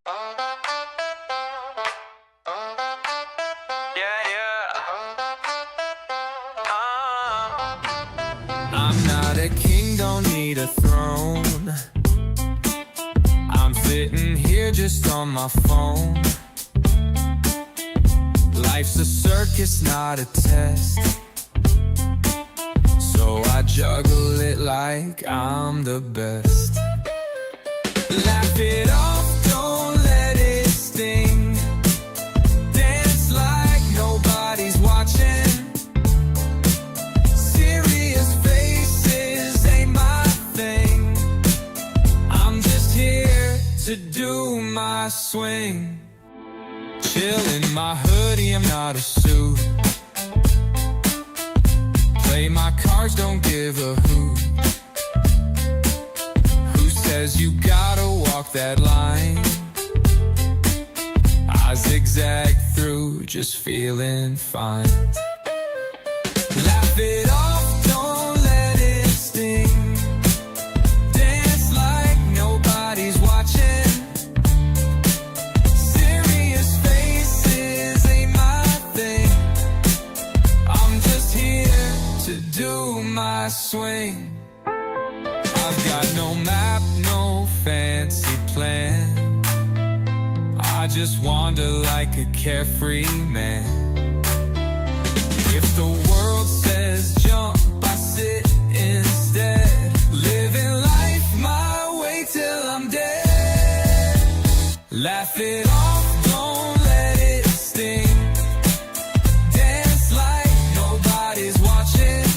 Yeah, yeah. I'm not a king, don't need a throne. I'm sitting here just on my phone. Life's a circus, not a test. So I juggle it like I'm the best. Laugh it off, don't let it sting. Dance like nobody's watching. Serious faces ain't my thing. I'm just here to do my swing. Chill in my hoodie, I'm not a suit. Play my cards, don't give a hoot. Who says you gotta walk that line? I zigzag through, just feeling fine. Laugh it off, don't let it sting. Dance like nobody's watching. Serious faces ain't my thing. I'm just here to do my swing. I've got no map, no fancy plan. I just wander like a carefree man. If the world says jump, I sit instead. Living life my way till I'm dead. Laugh it off, don't let it sting. Dance like nobody's watching.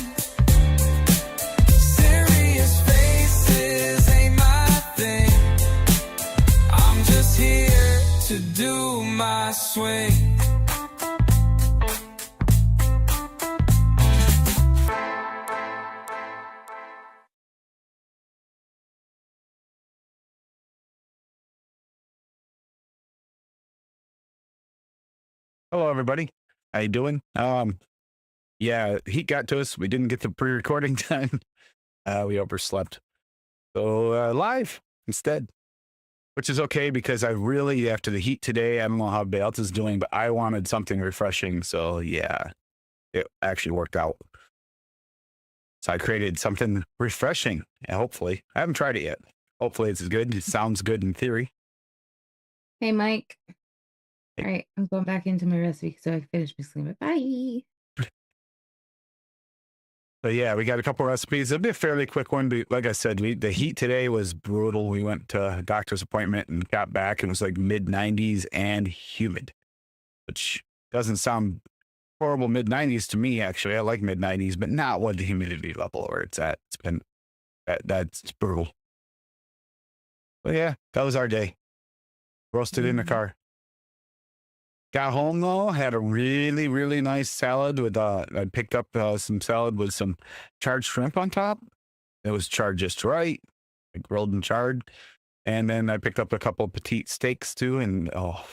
Serious faces ain't my thing. I'm just here to do my swing. Hello, everybody. How you doing? Yeah, heat got to us. We didn't get the pre-recording time. We overslept. So live instead, which is okay because I really, after the heat today, I don't know how Belt is doing, but I wanted something refreshing. So yeah, it actually worked out. So I created something refreshing. And hopefully, I haven't tried it yet. Hopefully, it's good. It sounds good in theory. Hey, Mike. Hey. All right, I'm going back into my recipe so I can finish my sleep. Bye. But yeah, we got a couple recipes. It'll be a fairly quick one. But like I said, the heat today was brutal. We went to a doctor's appointment and got back. And it was like mid 90s and humid, which doesn't sound horrible. Mid 90s to me, actually. I like mid 90s, but not what the humidity level where it's at. It's been that's brutal. But yeah, that was our day. Roasted in the car. Got home though, had a really, really nice salad with I picked up some salad with some charred shrimp on top. It was charred just right, like grilled and charred. And then I picked up a couple of petite steaks too. And oh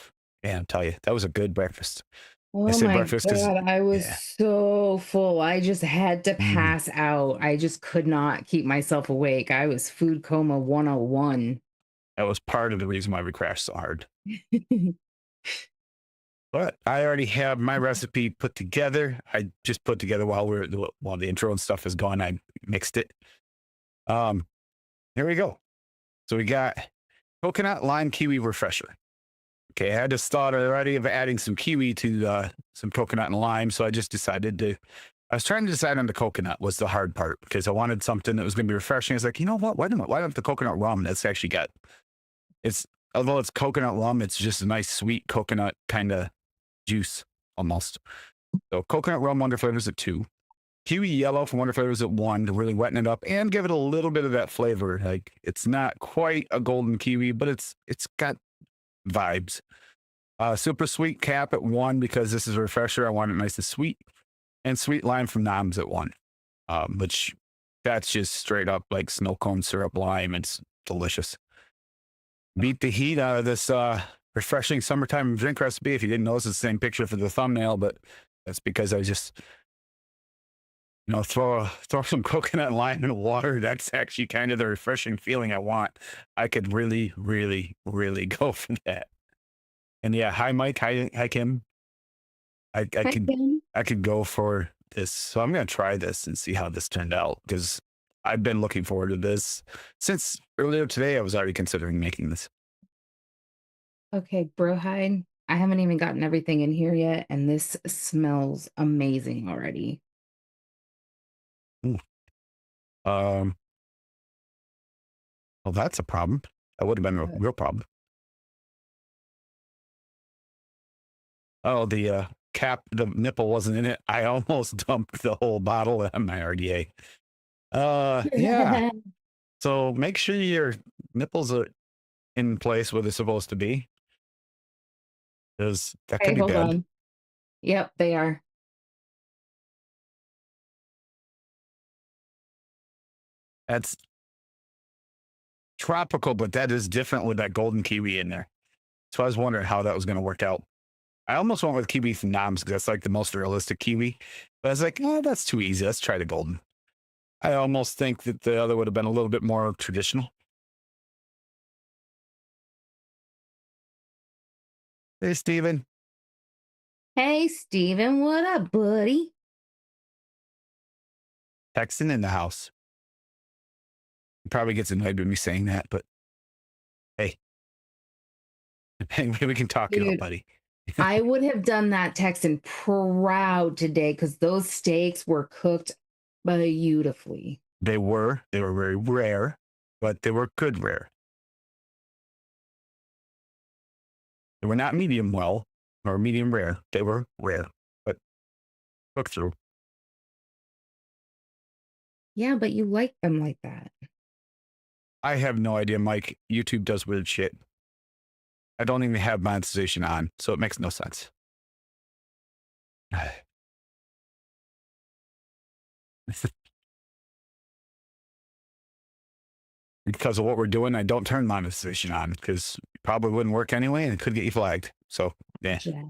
man, I'll tell you, that was a good breakfast. Oh I say my breakfast because God, I was yeah. so full. I just had to pass out. I just could not keep myself awake. I was food coma 101. That was part of the reason why we crashed so hard. But I already have my recipe put together. I just put together while the intro and stuff is going. I mixed it. Here we go. So we got coconut lime kiwi refresher. Okay, I had this thought already of adding some kiwi to some coconut and lime, so I just decided to. I was trying to decide on the coconut was the hard part because I wanted something that was going to be refreshing. I was like, you know what? Why don't the coconut rum that's actually got it's although it's coconut rum, it's just a nice sweet coconut kind of juice almost. So coconut rum Wonder Flavors at 2, kiwi yellow from Wonder Flavors at 1 to really wetten it up and give it a little bit of that flavor. Like it's not quite a golden kiwi, but it's got vibes. Super sweet cap at 1 because this is a refresher. I want it nice and sweet, and sweet lime from Noms at 1, which that's just straight up like snow cone syrup lime. It's delicious. Beat the heat out of this refreshing summertime drink recipe. If you didn't notice, it's the same picture for the thumbnail, but that's because I just throw some coconut and lime in the water. That's actually kind of the refreshing feeling I want. I could really, really, really go for that. And yeah, hi Mike, hi Kim. I, I Hi, could Kim. I could go for this. So I'm gonna try this and see how this turned out because I've been looking forward to this since earlier today. I was already considering making this. Okay, Brohide. I haven't even gotten everything in here yet, and this smells amazing already. Ooh. Um, well, that's a problem. That would have been a real problem. Oh, the cap, the nipple wasn't in it. I almost dumped the whole bottle on my RDA. Yeah. So make sure your nipples are in place where they're supposed to be, because that could Hey, be hold bad. on. Yep, they are. That's tropical, but that is different with that golden kiwi in there. So I was wondering how that was going to work out. I almost went with kiwi from Noms because that's like the most realistic kiwi. But I was like, oh, that's too easy. Let's try the golden. I almost think that the other would have been a little bit more traditional. Hey, Steven. Hey, Steven, what up, buddy? Texting in the house. He probably gets annoyed with me saying that, but hey, we can talk it up, Dude, buddy. I would have done that Texan proud today because those steaks were cooked beautifully. They were very rare, but they were good rare. They were not medium well or medium rare. They were rare, but cooked through. Yeah, but you like them like that. I have no idea, Mike. YouTube does weird shit. I don't even have monetization on, so it makes no sense. Because of what we're doing, I don't turn monetization on because it probably wouldn't work anyway and it could get you flagged. So, yeah. Yeah.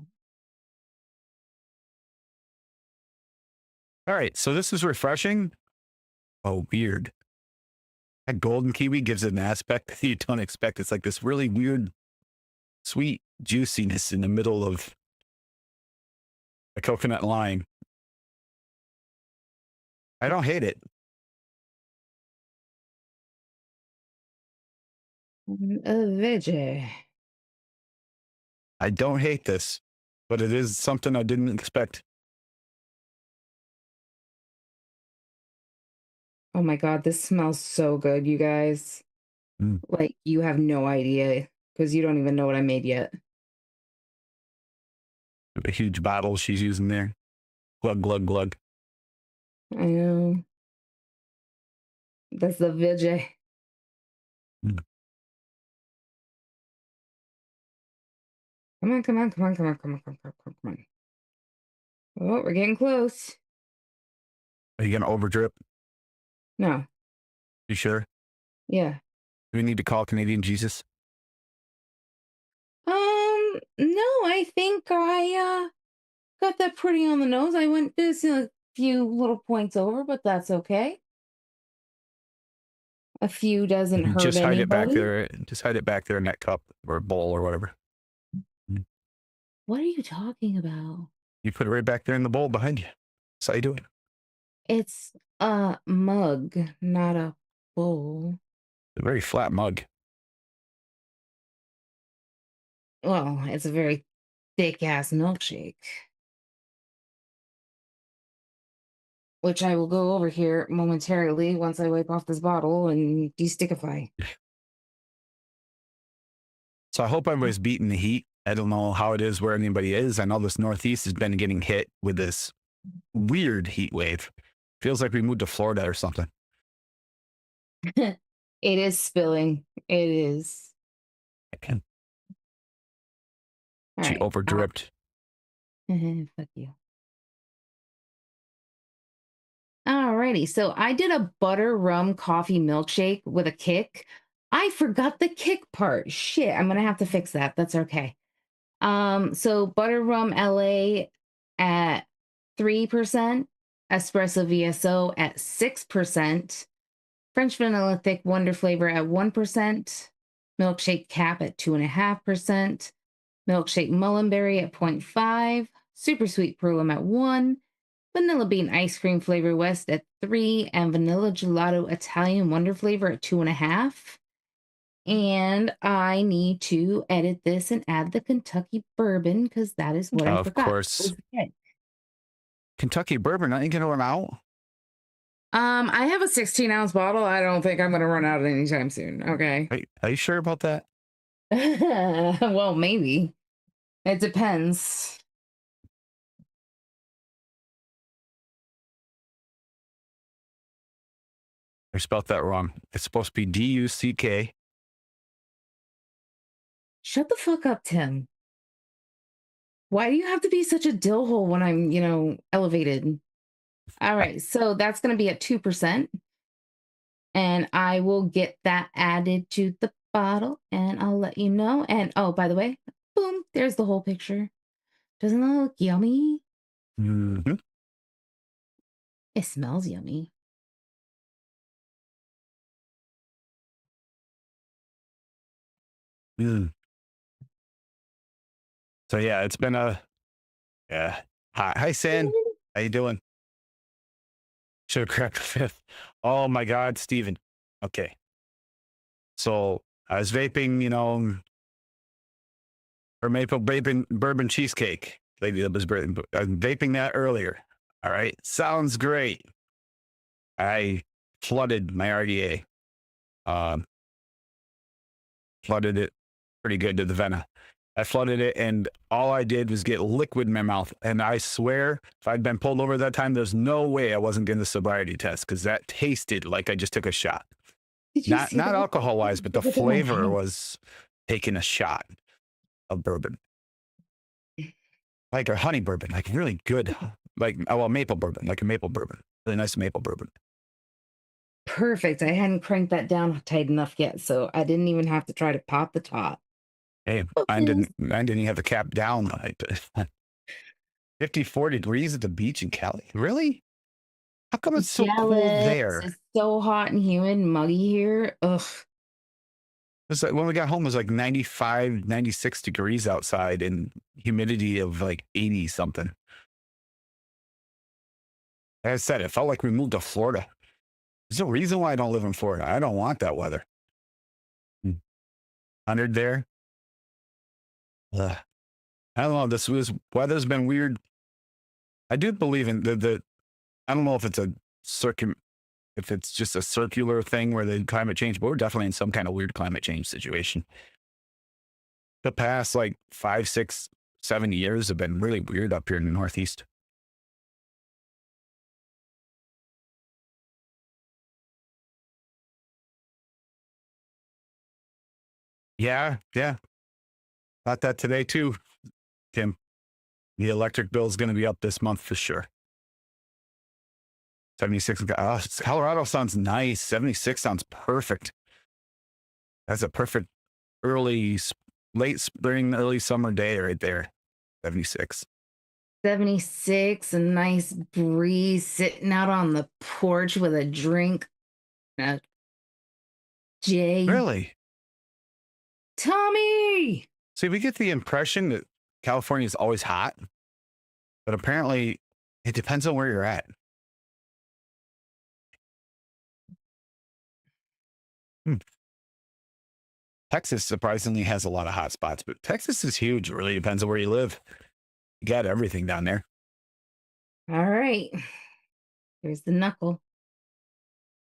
All right. So this is refreshing. Oh, weird. That golden kiwi gives it an aspect that you don't expect. It's like this really weird, sweet juiciness in the middle of a coconut lime. I don't hate it. A veggie. I don't hate this, but it is something I didn't expect. Oh my God, this smells so good, you guys. Mm. Like, you have no idea because you don't even know what I made yet. A huge bottle she's using there. Glug, glug, glug. I know. That's the veggie. Mm. Come on, come on, come on, come on, come on, come on, come on, come on. Oh, we're getting close. Are you going to overdrip? No. You sure? Yeah. Do we need to call Canadian Jesus? No, I think I got that pretty on the nose. I went this a few little points over, but that's okay. A few doesn't hurt Just hide it back anybody. there. Just hide it back there in that cup or bowl or whatever. Mm. What are you talking about? You put it right back there in the bowl behind you. That's how you do it. It's a mug, not a bowl. A very flat mug. Well, it's a very thick ass milkshake, which I will go over here momentarily once I wipe off this bottle and destickify. So I hope everybody's beating the heat. I don't know how it is where anybody is. I know this Northeast has been getting hit with this weird heat wave. Feels like we moved to Florida or something. It is spilling. It is. She All right. overdripped. Fuck you. Alrighty, so I did a butter rum coffee milkshake with a kick. I forgot the kick part. Shit, I'm gonna have to fix that. That's okay. So butter rum LA at 3%. espresso VSO at 6%, French vanilla thick wonder flavor at 1%, milkshake cap at 2.5%, milkshake mullenberry at 0.5, super sweet pearlum at 1, vanilla bean ice cream flavor west at 3, and vanilla gelato Italian wonder flavor at 2.5. And I need to edit this and add the Kentucky bourbon because that is what I Of forgot. course. Kentucky bourbon, aren't you going to run out? I have a 16-ounce bottle. I don't think I'm gonna run out anytime soon. Okay. Are you sure about that? Well, maybe. It depends. I spelled that wrong. It's supposed to be D-U-C-K. Shut the fuck up, Tim. Why do you have to be such a dill hole when I'm, elevated? All right, so that's gonna be at 2%. And I will get that added to the bottle and I'll let you know. And oh, by the way, boom, there's the whole picture. Doesn't that look yummy? Mm-hmm. It smells yummy. Mm. So yeah, it's been Hi San. How you doing? Should have cracked the fifth. Oh my God, Steven. Okay. So I was vaping, or maple bourbon cheesecake. Lady that was vaping that earlier. All right. Sounds great. I flooded my RDA. Flooded it pretty good to the Vena. I flooded it, and all I did was get liquid in my mouth. And I swear, if I'd been pulled over that time, there's no way I wasn't getting the sobriety test because that tasted like I just took a shot. Did you see Not that? alcohol wise, but the Look at my flavor hand. was taking a shot of bourbon, like a honey bourbon, like really good, like maple bourbon, like a maple bourbon, really nice maple bourbon. Perfect. I hadn't cranked that down tight enough yet, so I didn't even have to try to pop the top. Hey, I didn't even have the cap down. 54 degrees at the beach in Cali. Really? How come it's so cold Jealous. there? It's so hot and humid and muggy here. Ugh. It's like when we got home, it was like 95, 96 degrees outside and humidity of like 80 something. Like I said, it felt like we moved to Florida. There's a reason why I don't live in Florida. I don't want that weather. 100 there. Ugh. I don't know. Weather's been weird. I do believe in the I don't know if it's if it's just a circular thing where the climate change, but we're definitely in some kind of weird climate change situation. The past like 5, 6, 7 years have been really weird up here in the Northeast. Yeah, yeah. Thought that today too, Tim. The electric bill is going to be up this month for sure. 76. Colorado sounds nice. 76 sounds perfect. That's a perfect late spring, early summer day right there. 76. 76, a nice breeze, sitting out on the porch with a drink. Jay. Really? Tommy! See, we get the impression that California is always hot, but apparently it depends on where you're at. Texas surprisingly has a lot of hot spots, but Texas is huge. It really depends on where you live. You got everything down there. All right. Here's the knuckle.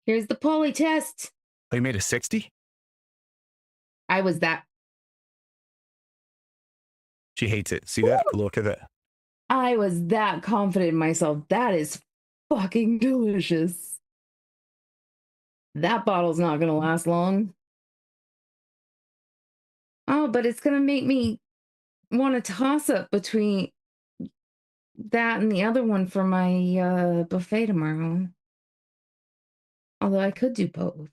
Here's the poly test. Oh, you made a 60? I was that. She hates it. See that? Look at it. I was that confident in myself. That is fucking delicious. That bottle's not going to last long. Oh, but it's going to make me want to toss up between that and the other one for my buffet tomorrow. Although I could do both.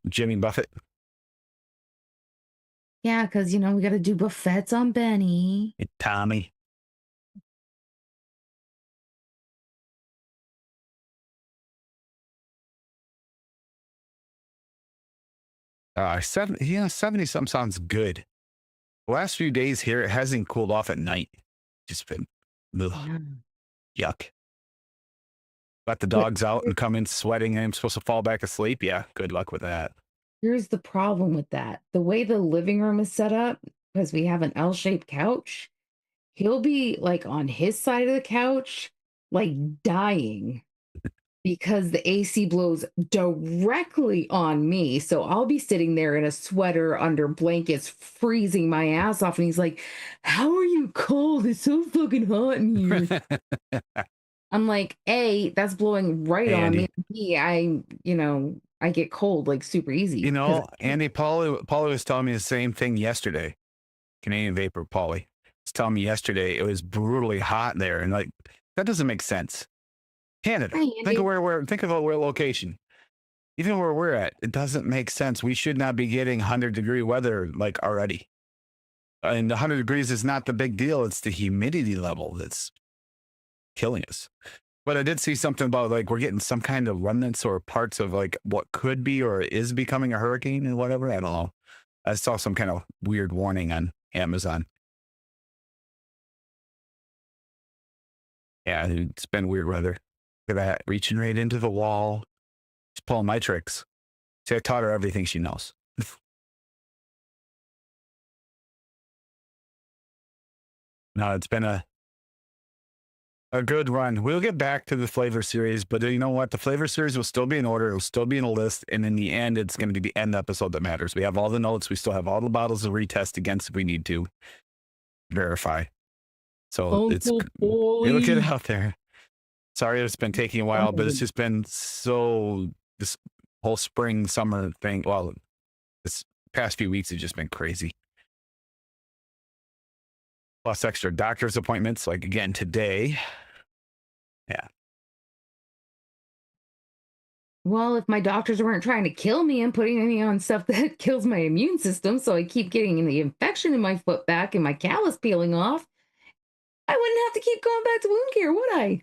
Jimmy Buffett. Yeah, because, we got to do buffets on Benny. Hey, Tommy. Yeah, 70 something sounds good. The last few days here, it hasn't cooled off at night. Just been ugh, Yeah. yuck. Let the But dogs out and come in sweating and I'm supposed to fall back asleep. Yeah, good luck with that. here's the problem with that. The way the living room is set up, because we have an L-shaped couch, he'll be like on his side of the couch, like dying because the AC blows directly on me. So I'll be sitting there in a sweater under blankets, freezing my ass off. And he's like, "How are you cold? It's so fucking hot in here." I'm like, A, that's blowing right Hey, on me. Andy. B, I get cold like super easy You because know, Andy, Paulie was telling me the same thing yesterday. Canadian Vapor Paulie was telling me yesterday it was brutally hot there. And like, that doesn't make sense. Canada. Hi, Andy. Think about where location. Even where we're at, it doesn't make sense. We should not be getting 100-degree weather like already. And 100 degrees is not the big deal. It's the humidity level that's killing us. But I did see something about like we're getting some kind of remnants or parts of like what could be or is becoming a hurricane and whatever. I don't know. I saw some kind of weird warning on Amazon. Yeah, it's been weird weather. Look at that, reaching right into the wall. She's pulling my tricks. See, I taught her everything she knows. No, it's been a good run. We'll get back to the flavor series, but you know what? The flavor series will still be in order. It'll still be in a list. And in the end, it's going to be the end episode that matters. We have all the notes. We still have all the bottles to retest against if we need to verify. So Uncle it'll get Paulie. out there. Sorry, it's been taking a while, but it's just been so this whole spring, summer thing. Well, this past few weeks have just been crazy. Plus extra doctor's appointments, like again today. Yeah. Well, if my doctors weren't trying to kill me and putting me on stuff that kills my immune system, so I keep getting the infection in my foot back and my callus peeling off, I wouldn't have to keep going back to wound care, would I?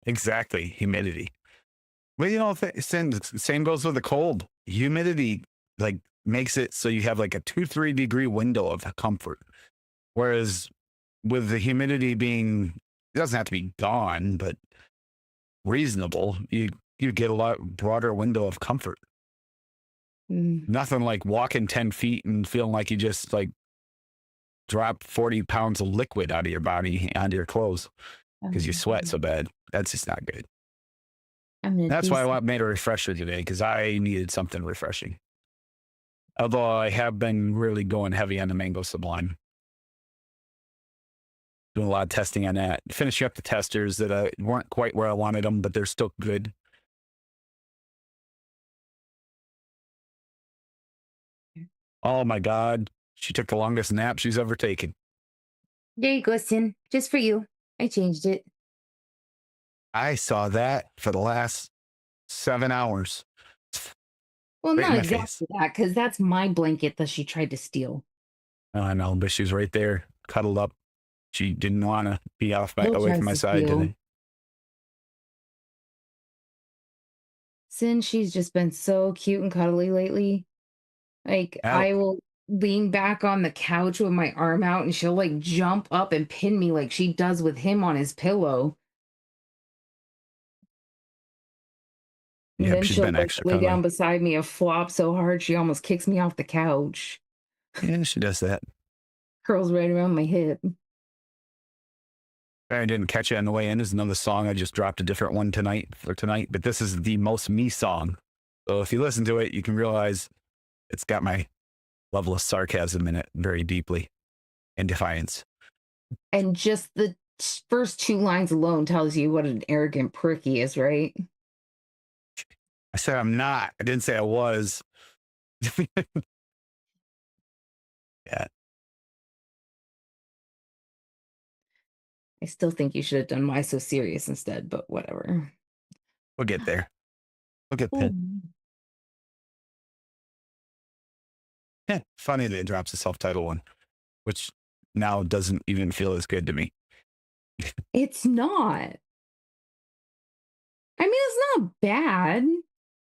Exactly. Humidity. Well, you know, same goes with the cold. Humidity like makes it so you have like a 2-3 degree window of comfort. Whereas with the humidity being, it doesn't have to be gone, but reasonable, you get a lot broader window of comfort. Mm, Nothing like walking 10 feet and feeling like you just like dropped 40 pounds of liquid out of your body onto your clothes because you sweat so bad. That's just not good. I'm gonna That's do why some. I made a refresher today because I needed something refreshing. Although I have been really going heavy on the mango sublime, doing a lot of testing on that, finishing up the testers that weren't quite where I wanted them, but they're still good. Oh my God. She took the longest nap she's ever taken. There you go, Sin. Just for you. I changed it. I saw that for the last 7 hours. Well, Right in not my face. exactly that, because that's my blanket that she tried to steal. Oh, I know, but she was right there, cuddled up. She didn't want to be Still away from tries my to side steal. today. Sin, she's just been so cute and cuddly lately. Like, Out. I will lean back on the couch with my arm out and she'll like jump up and pin me like she does with him on his pillow. And Yep, then she's she'll been like extra lay down cuddly. beside me and flop so hard she almost kicks me off the couch. Yeah, she does that. Curls right around my hip. I didn't catch it on the way in. Is another song. I just dropped a different one for tonight, but this is the most me song. So if you listen to it, you can realize it's got my level of sarcasm in it very deeply and defiance. And just the first two lines alone tells you what an arrogant prick he is, right? I said I'm not. I didn't say I was. Yeah, I still think you should have done Why So Serious instead, but whatever. we'll get there. We'll get Oh. there. Yeah, funny that it drops a self-titled one, which now doesn't even feel as good to me. It's not. I mean, it's not bad.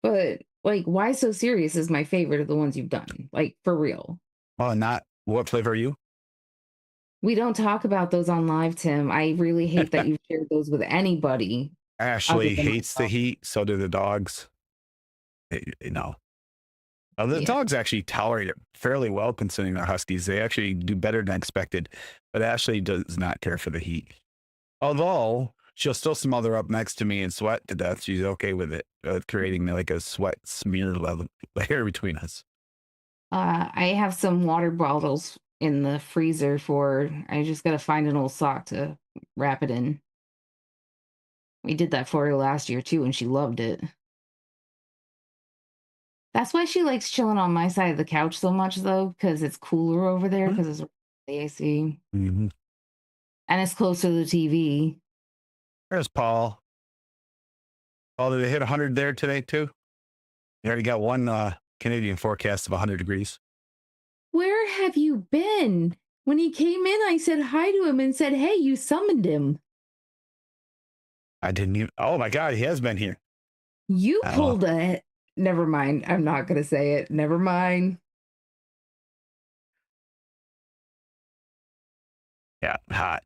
But like, why so serious is my favorite of the ones you've done. Like for real. Oh, not what flavor are you? We don't talk about those on live, Tim. I really hate that you've shared those with anybody other Ashley than hates the myself. heat. So do the dogs. No. The Yeah. dogs actually tolerate it fairly well considering they're huskies. They actually do better than expected, but Ashley does not care for the heat. Although she'll still smother up next to me and sweat to death. She's okay with it, creating like a sweat smear level layer between us. I have some water bottles in the freezer for I just gotta find an old sock to wrap it in. We did that for her last year too, and she loved it. That's why she likes chilling on my side of the couch so much though, because it's cooler over there because it's the AC Mm-hmm. and it's closer to the TV. There's Paul. Oh, did they hit 100 there today too? You already got one Canadian forecast of 100 degrees. Where have you been? When he came in, I said hi to him and said, "Hey, you summoned him. I didn't even. Oh my God, he has been here. You Oh, pulled a." Never mind. I'm not gonna say it. Never mind. yeah, hot.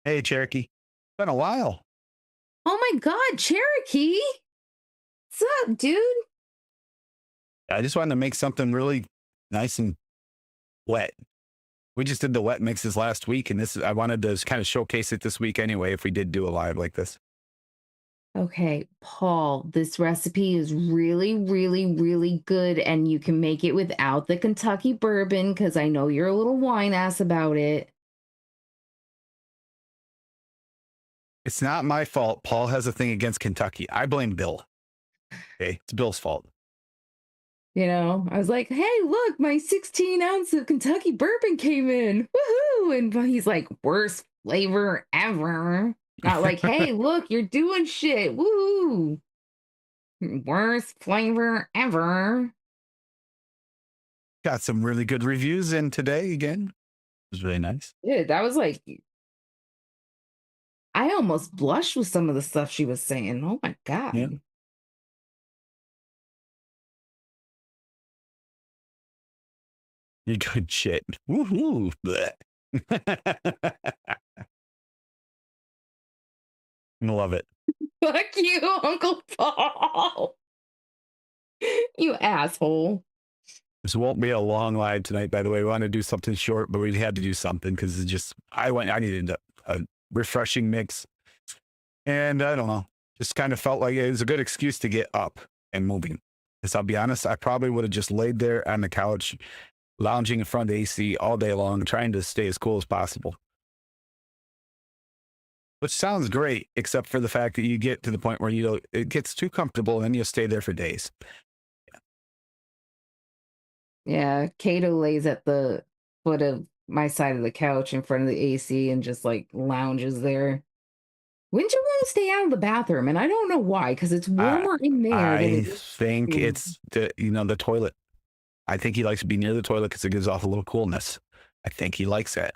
Hey, Cherokee. Been a while. Oh my God, Cherokee! What's up, dude? I just wanted to make something really nice and wet. We just did the wet mixes last week, and I wanted to kind of showcase it this week anyway. If we did do a live like this, Okay, Paul, this recipe is really, really, really good, and you can make it without the Kentucky bourbon because I know you're a little wine ass about it. it's not my fault. Paul has a thing against Kentucky. I blame Bill. Okay, it's Bill's fault. I was like, hey, look, my 16 ounce of Kentucky bourbon came in. Woohoo! And he's like, worst flavor ever. Not like, hey, look, you're doing shit. Woo! Worst flavor ever. Got some really good reviews in today again. It was really nice. Yeah, that was like, I almost blushed with some of the stuff she was saying. Oh my Yeah, God. you good shit. Woohoo! Blech. I love it. Fuck you, Uncle Paul. You asshole. This won't be a long live tonight, by the way. We want to do something short, but we had to do something because I needed a refreshing mix. And I don't know, just kind of felt like it was a good excuse to get up and moving. Because I'll be honest, I probably would have just laid there on the couch, lounging in front of the AC all day long, trying to stay as cool as possible. Which sounds great, except for the fact that you get to the point where it gets too comfortable and then you'll stay there for days. Yeah, Kato lays at the foot of my side of the couch in front of the AC and just like lounges there. Wouldn't you want to stay out of the bathroom? And I don't know why, because it's I warmer in there than I it is. think it's the toilet. I think he likes to be near the toilet because it gives off a little coolness. I think he likes that.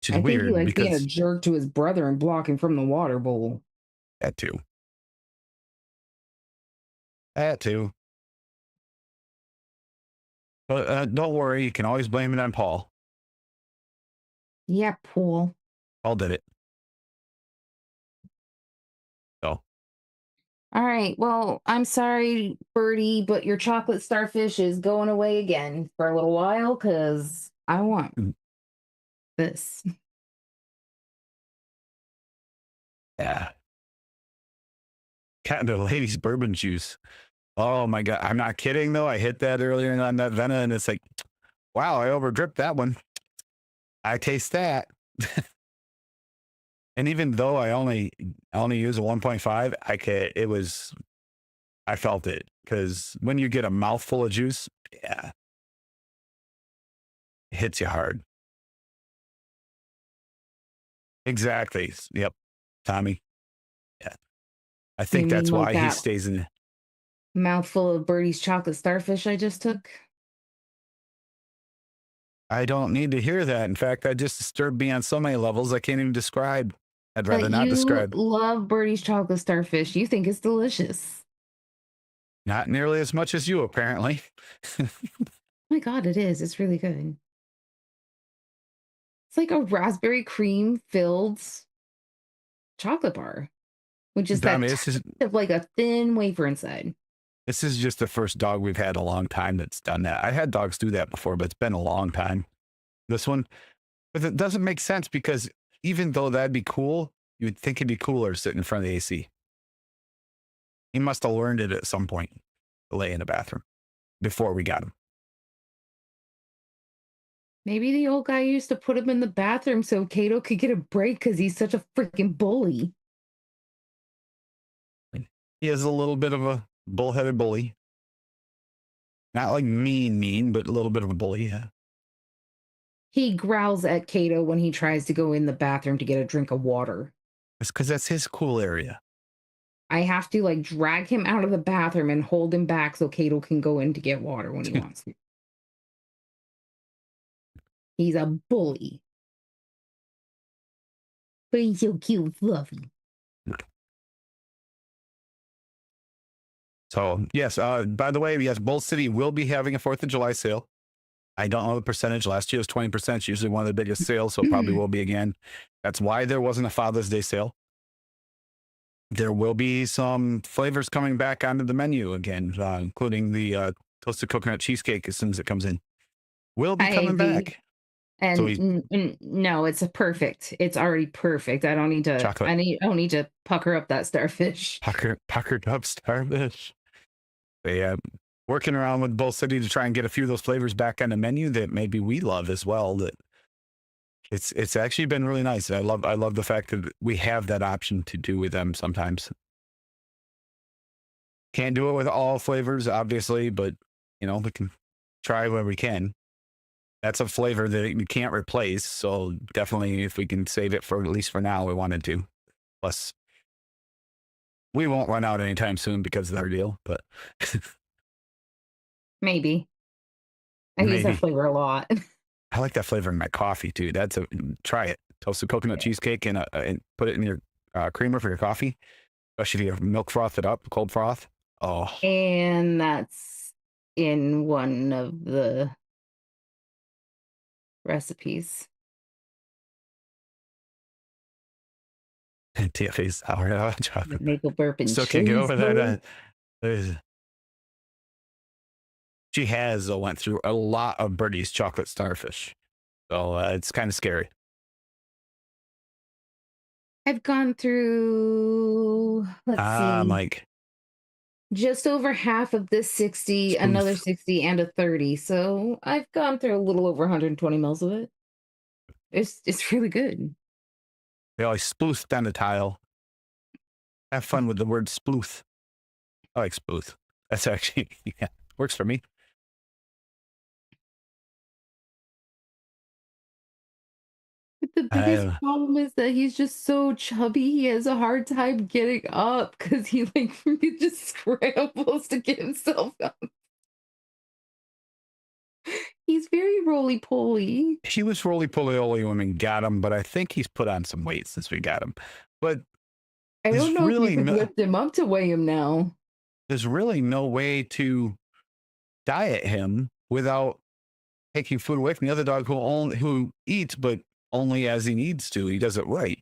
Which is I think he weird likes being a because jerk to his brother and blocking from the water bowl. that too. That too. But don't worry, you can always blame it on Paul. Yeah, Paul. Paul did it. So All right. Well, I'm sorry, Birdie, but your chocolate starfish is going away again for a little while because I want mm, this. yeah. Cat the ladies bourbon juice. Oh my god. I'm not kidding though. I hit that earlier on that Vena and it's like, wow, I overdripped that one. I taste that. And even though I only use a 1.5, I felt it because when you get a mouthful of juice, yeah, it hits you hard. Exactly. Yep. Tommy. Yeah. I You think mean that's like why he that stays in. mouthful of Birdie's chocolate starfish I just took? I don't need to hear that. In fact, that just disturbed me on so many levels I can't even describe. I'd But rather not you describe. love Birdie's chocolate starfish. You think it's delicious. Not nearly as much as you, apparently. Oh my God, it is. It's really good. It's like a raspberry cream filled chocolate bar, which is Tommy, that of like a thin wafer inside. this is just the first dog we've had in a long time that's done that. I had dogs do that before, but it's been a long time. This one, but it doesn't make sense because even though that'd be cool, you would think it'd be cooler sitting in front of the AC. He must have learned it at some point to lay in the bathroom before we got him. Maybe the old guy used to put him in the bathroom so Kato could get a break because he's such a freaking bully. He is a little bit of a bullheaded bully. Not like mean, but a little bit of a bully, yeah. He growls at Kato when he tries to go in the bathroom to get a drink of water. It's because that's his cool area. I have to like drag him out of the bathroom and hold him back so Kato can go in to get water when he wants to. He's a bully. But he's so cute, fluffy. So, yes, by the way, yes, Bull City will be having a 4th of July sale. I don't know the percentage. Last year was 20%. It's usually one of the biggest sales, so it probably will be again. That's why there wasn't a Father's Day sale. There will be some flavors coming back onto the menu again, including the toasted coconut cheesecake as soon as it comes in. Will be coming back. And So no, it's a perfect. It's already perfect. I don't need to. Chocolate. I don't need to pucker up that starfish. Puckered up starfish. They working around with Bull City to try and get a few of those flavors back on the menu that maybe we love as well. That it's actually been really nice. I love the fact that we have that option to do with them sometimes. Can't do it with all flavors, obviously, but you know, we can try where we can. That's a flavor that you can't replace. So definitely if we can save it for at least for now, we wanted to. Plus we won't run out anytime soon because of our deal, but Maybe. I use maybe. that flavor a lot. I like that flavor in my coffee too. Try it. Toasted coconut cheesecake and put it in your creamer for your coffee, especially if you milk froth it up, cold froth. Oh, And that's in one of the recipes. TFA's sour The chocolate. maple burp and Still can't get over cheese. that. She has went through a lot of Birdie's chocolate starfish, so it's kind of scary. I've gone through, let's see, Mike, just over half of this 60, Spoof. another 60, and a 30. So I've gone through a little over 120 mils of it. It's really good. They always sploothed on the tile. Have fun with the word splooth. I like splooth. That's actually, yeah, works for me. But the biggest problem is that he's just so chubby. He has a hard time getting up because he like he just scrambles to get himself up. He's very roly poly. He was roly poly when we got him, but I think he's put on some weight since we got him. But I there's don't know if really you could lift him up to weigh him now. there's really no way to diet him without taking food away from the other dog who eats, but only as he needs to. He does it right.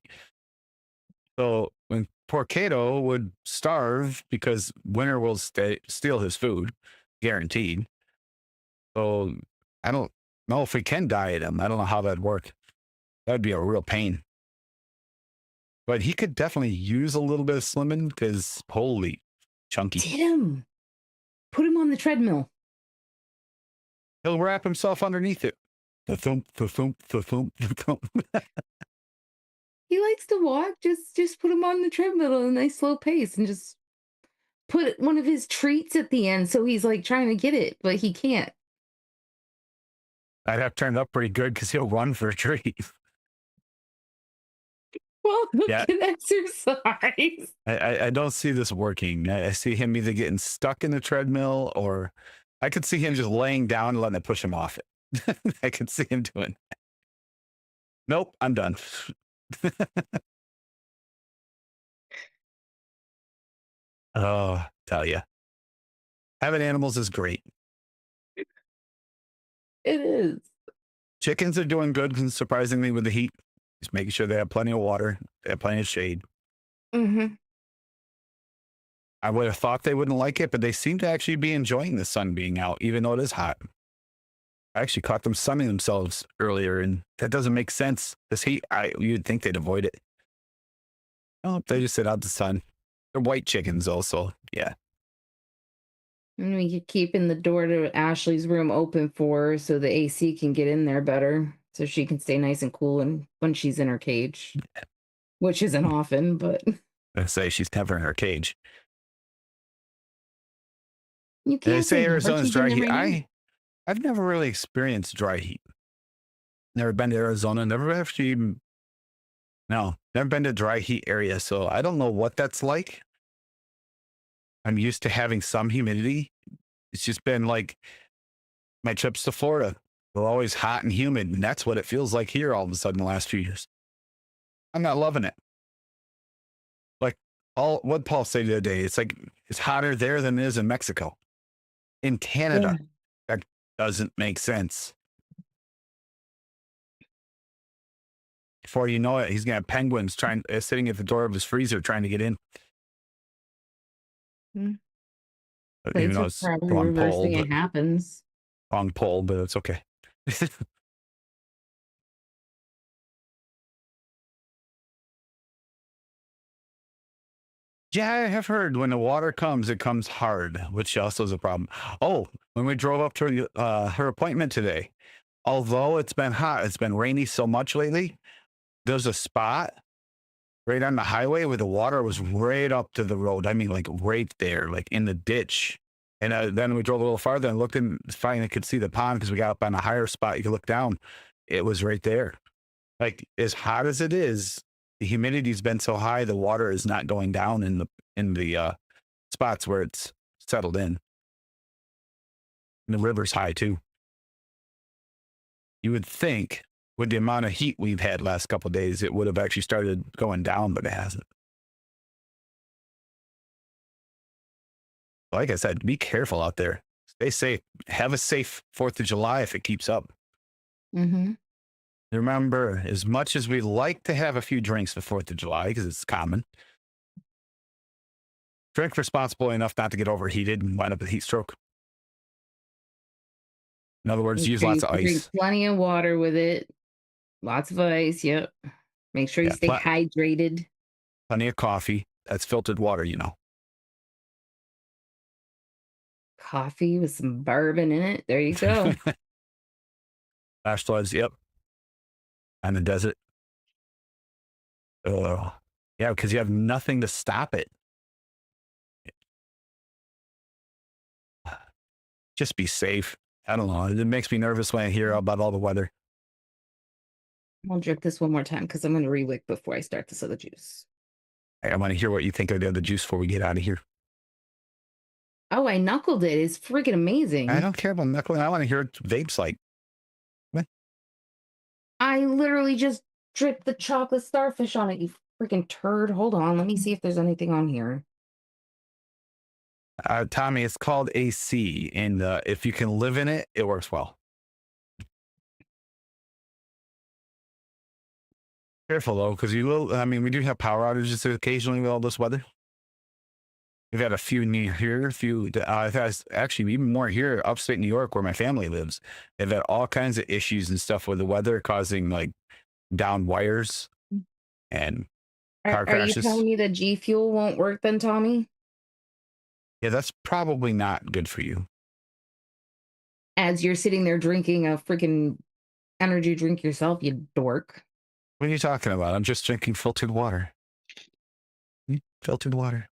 So when poor Kato would starve because winter will steal his food, guaranteed. So I don't know if we can diet him. I don't know how that'd work. That'd be a real pain. But he could definitely use a little bit of slimming because holy chunky. Tim, put him on the treadmill. He'll wrap himself underneath it. The thump. He likes to walk. Just put him on the treadmill at a nice slow pace and just put one of his treats at the end so he's like trying to get it, but he can't. I'd have turned up pretty good because he'll run for a treat. Well, look Yeah. at exercise. I don't see this working. I see him either getting stuck in the treadmill or I could see him just laying down and letting it push him off it. I could see him doing that. Nope, I'm done. Oh, tell you, having animals is great. It is. Chickens are doing good, surprisingly, with the heat. Just making sure they have plenty of water, they have plenty of shade. Mm-hmm. I would have thought they wouldn't like it, but they seem to actually be enjoying the sun being out, even though it is hot. I actually caught them sunning themselves earlier, and that doesn't make sense. This heat, you'd think they'd avoid it. Oh, they just sit out the sun. They're white chickens, also. Yeah. And we keep keeping the door to Ashley's room open for her so the AC can get in there better, so she can stay nice and cool and when she's in her cage, which isn't often, but I say she's never in her cage. you They can't say say never. Arizona's She's in dry there heat. right now. I've never really experienced dry heat. Never been to Arizona. Never actually even, no, never been to dry heat area. So I don't know what that's like. I'm used to having some humidity. It's just been like my trips to Florida. They're always hot and humid. And that's what it feels like here all of a sudden the last few years. I'm not loving it. Like all what Paul said the other day, it's like it's hotter there than it is in Mexico. In Yeah. Canada, that doesn't make sense. Before you know it, he's gonna have penguins sitting at the door of his freezer trying to get in. Mm. Even Plates though are it's probably wrong pole, reversing. but It happens. wrong pole, but it's okay. Yeah, I have heard when the water comes, it comes hard, which also is a problem. Oh, when we drove up to her appointment today, although it's been hot, it's been rainy so much lately. There's a spot right on the highway where the water was right up to the road. I mean, like right there, like in the ditch. And then we drove a little farther and looked and finally could see the pond because we got up on a higher spot. You could look down. It was right there. Like as hot as it is, the humidity's been so high, the water is not going down in the spots where it's settled in. And the river's high too. You would think with the amount of heat we've had last couple of days, it would have actually started going down, but it hasn't. Like I said, be careful out there. Stay safe. Have a safe 4th of July if it keeps up. Mm-hmm. Remember, as much as we like to have a few drinks for 4th of July, because it's common, drink responsibly enough not to get overheated and wind up with heat stroke. In other words, Make use sure lots you of drink ice. plenty of water with it. Lots of ice. Yep. Make sure you Yeah, stay hydrated. plenty of coffee. That's filtered water, you know. Coffee with some bourbon in it. There you go. Flash floods, yep. On the desert. Oh, yeah, because you have nothing to stop it. Just be safe. I don't know. It makes me nervous when I hear about all the weather. I'll drink this one more time because I'm going to rewick before I start this other juice. I want to hear what you think of the other juice before we get out of here. Oh, I knuckled it. It's freaking amazing. I don't care about knuckling. I want to hear what vapes like. What? I literally just dripped the chocolate starfish on it, you freaking turd. Hold on. Let me see if there's anything on here. Tommy, it's called AC, and if you can live in it, it works well. Careful though, because you will. I mean, we do have power outages occasionally with all this weather. We've had a few near here, a few. I've had actually even more here, upstate New York, where my family lives. They've had all kinds of issues and stuff with the weather, causing like down wires and car Are you crashes. telling me that G Fuel won't work then, Tommy? Yeah, that's probably not good for you. As you're sitting there drinking a freaking energy drink yourself, you dork. What are you talking about? I'm just drinking filtered water. Filtered water.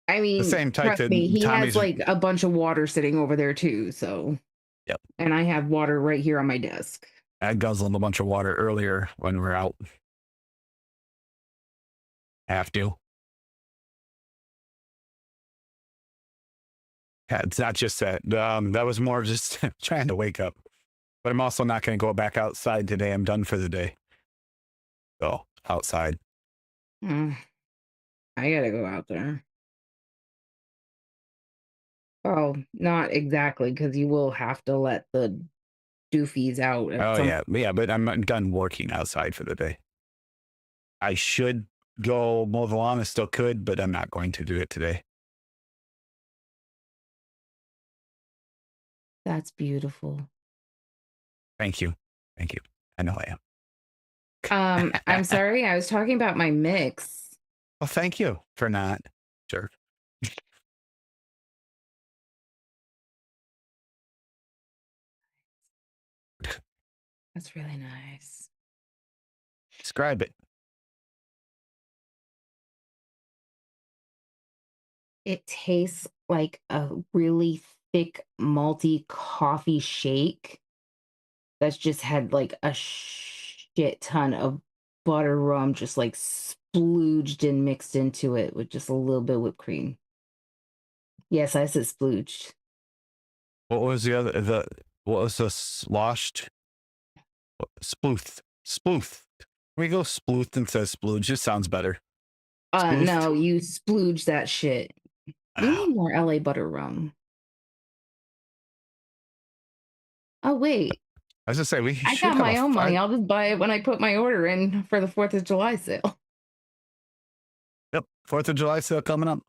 I The mean, same type trust me, that he has Tommy's. like a bunch of water sitting over there too. So, Yep. and I have water right here on my desk. I guzzled a bunch of water earlier when we were out. Have to. Yeah, it's not just that. That was more just trying to wake up. But I'm also not going to go back outside today. I'm done for the day. So outside. Mm. I gotta go out there. Oh, not exactly, because you will have to let the doofies out at Oh some. yeah, yeah, but I'm done working outside for the day. I should go mow the lawn. I still could, but I'm not going to do it today. That's beautiful. Thank you. Thank you. I know I I'm am. sorry, I was talking about my mix. Well, thank you for not. Sure. That's really nice. Describe it. It tastes like a really thick, malty coffee shake that's just had like a shit ton of butter rum just like splooged and mixed into it with just a little bit of whipped cream. Yes, I said splooged. What was the other? What was the sloshed? Splooth. Splooth. We go splooth instead of splooge. Just sounds better. Sploothed. No, you splooge that shit. We Oh, need more LA butter rum. Oh wait, I was gonna say we I should got have a my own money. fire. I'll just buy it when I put my order in for the 4th of July sale. Yep, 4th of July sale coming up.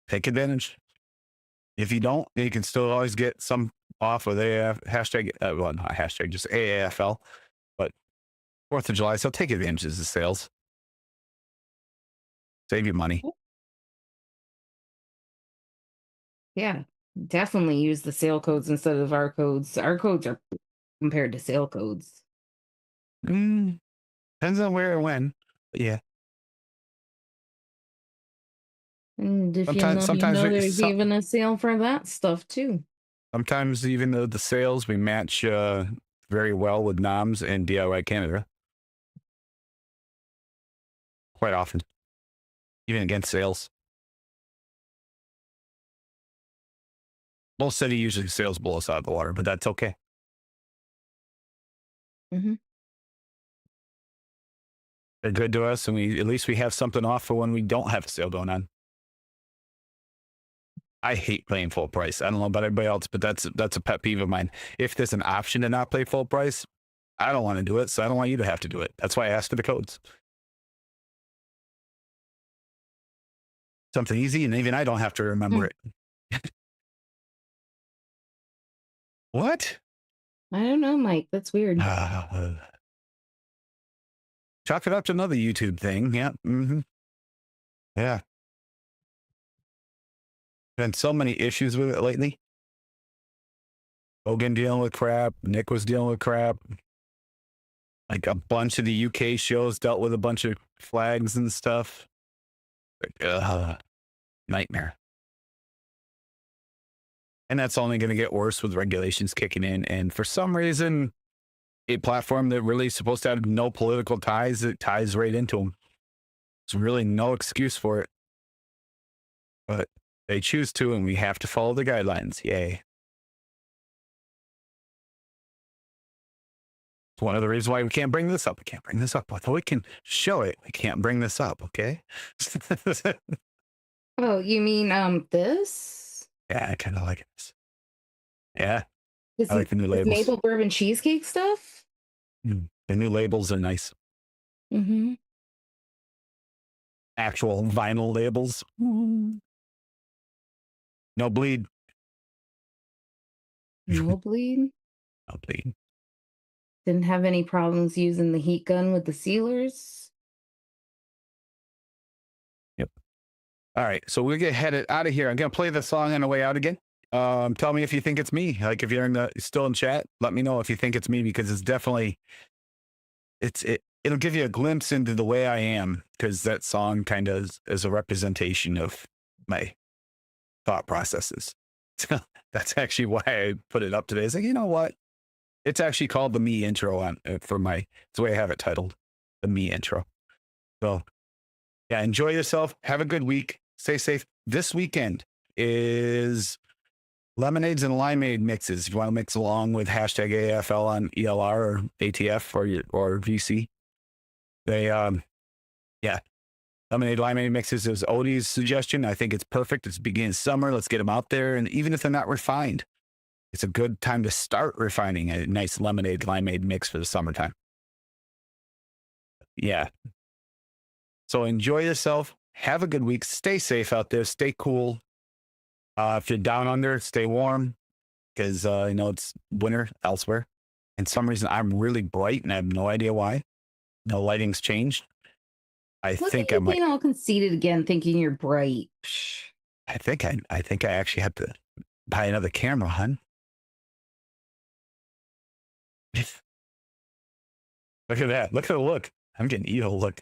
Take advantage. If you don't, you can still always get some off with AF hashtag. Well, not hashtag, just AAFL. But 4th of July, so take advantage of the sales. Save you money. Yeah, definitely use the sale codes instead of our codes. Our codes are compared to sale codes. Mm, depends on where and when. But yeah, And if sometimes you sometimes know we there's even a sale for that stuff too. sometimes even though the sales we match very well with NOMS and DIY Canada quite often, even against sales. Most city usually sales blow us out of the water, but that's okay. Hmm. They're good to us, and we at least we have something off for when we don't have a sale going on. I hate paying full price. I don't know about everybody else, but that's a pet peeve of mine. If there's an option to not pay full price, I don't want to do it, so I don't want you to have to do it. That's why I asked for the codes. Something easy, and even I don't have to remember it. What? I don't know, Mike. That's weird. Chalk it up to another YouTube thing. Yeah. Mm-hmm. Yeah. Been so many issues with it lately. Hogan dealing with crap. Nick was dealing with crap. Like a bunch of the UK shows dealt with a bunch of flags and stuff. Nightmare. And that's only going to get worse with regulations kicking in. And for some reason, a platform that really is supposed to have no political ties, it ties right into them. There's really no excuse for it. But they choose to, and we have to follow the guidelines. Yay. It's one of the reasons why we can't bring this up. We can't bring this up. Although we can show it, we can't bring this up, okay? Oh, you mean this? Yeah, I kind of like it. Yeah, This I like the new this labels. maple bourbon cheesecake stuff? The new labels are nice. Mm-hmm. Actual vinyl labels. No bleed. No bleed. No bleed. Didn't have any problems using the heat gun with the sealers. Yep. All right, so we'll get headed out of here. I'm gonna play the song on the way out again. Tell me if you think it's me. Like if you're still in chat, let me know if you think it's me because it's definitely it'll give you a glimpse into the way I am because that song kind of is a representation of my thought processes. That's actually why I put it up today. It's like, you know what? It's actually called the me intro on it's the way I have it titled, the me intro. So yeah, enjoy yourself. Have a good week. Stay safe. This weekend is lemonades and limeade mixes. If you want to mix along with hashtag AFL on ELR or ATF or VC, they yeah, lemonade limeade mixes is Odie's suggestion. I think it's perfect. It's beginning of summer. Let's get them out there. And even if they're not refined, it's a good time to start refining a nice lemonade limeade mix for the summertime. Yeah. So enjoy yourself. Have a good week. Stay safe out there. Stay cool. If you're down under, stay warm because it's winter elsewhere. And some reason I'm really bright and I have no idea why. No lighting's changed. I Look think at I you might. being all conceited again, thinking you're bright. Psh. I think I actually have to buy another camera, hon. Look at that. Look at the look. I'm getting evil look.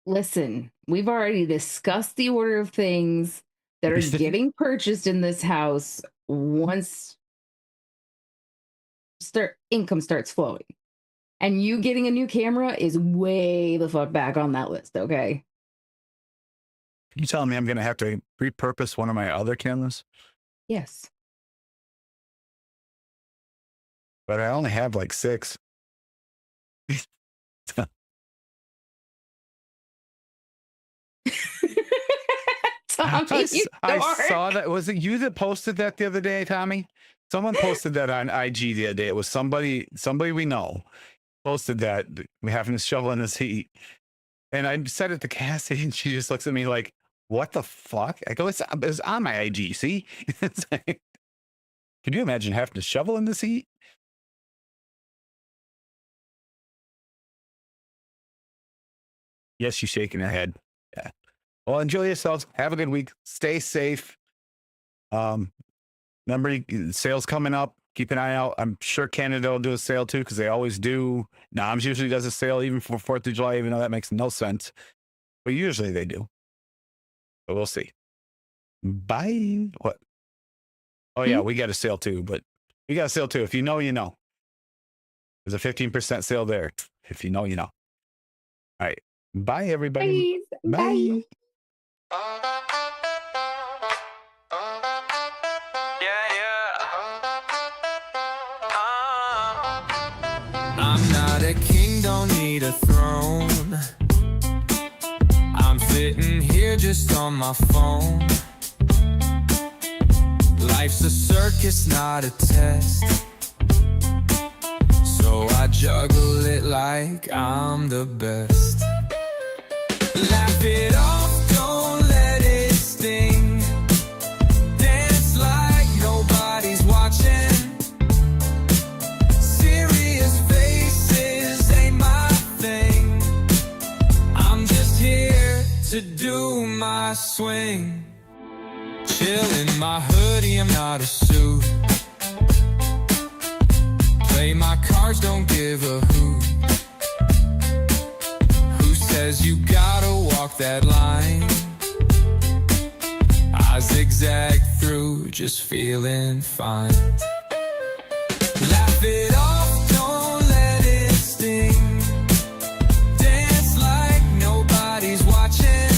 Listen, we've already discussed the order of things that are getting purchased in this house once income starts flowing. And you getting a new camera is way the fuck back on that list, okay? You telling me I'm going to have to repurpose one of my other cameras? Yes. But I only have like 6. Tommy, I saw that. Was it you that posted that the other day, Tommy? Someone posted that on IG the other day. It was somebody we know posted that we having to shovel in this heat. And I said it to Cassie, and she just looks at me like, "What the fuck?" I go, "It's on my IG. See?" It's like, could you imagine having to shovel in this heat? Yes, she's shaking her head. Yeah. Well, enjoy yourselves. Have a good week. Stay safe. Remember, sales coming up. Keep an eye out. I'm sure Canada will do a sale too, because they always do. Noms usually does a sale even for 4th of July, even though that makes no sense. But usually they do. But we'll see. Bye. What? Oh, yeah, we got a sale too. But we got a sale too. If you know, you know. There's a 15% sale there. If you know, you know. All right. Bye, everybody. Bye. I'm not a king, don't need a throne. I'm sitting here just on my phone. Life's a circus, not a test. So I juggle it like I'm the best. Laugh it off, don't let it sting. Dance like nobody's watching. Serious faces ain't my thing. I'm just here to do my swing. Chill in my hoodie, I'm not a suit. Play my cards, don't give a hoot. Who says you gotta walk that line? I zigzag through, just feeling fine. Laugh it off, don't let it sting. Dance like nobody's watching.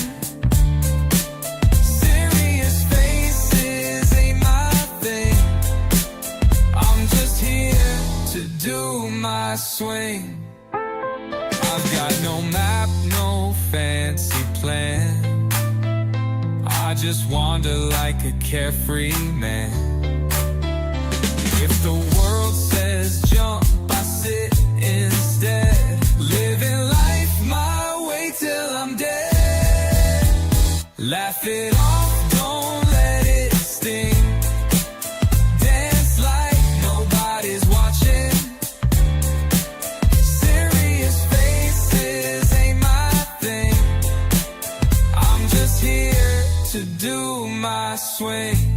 Serious faces ain't my thing. I'm just here to do my swing. I've got no map, no fancy plan. I just wander like a carefree man. If the world says jump, I sit instead. Living life my way till I'm dead. Laugh it off, don't let it sting. Dance like nobody's watching. Serious faces ain't my thing. I'm just here to do my swing.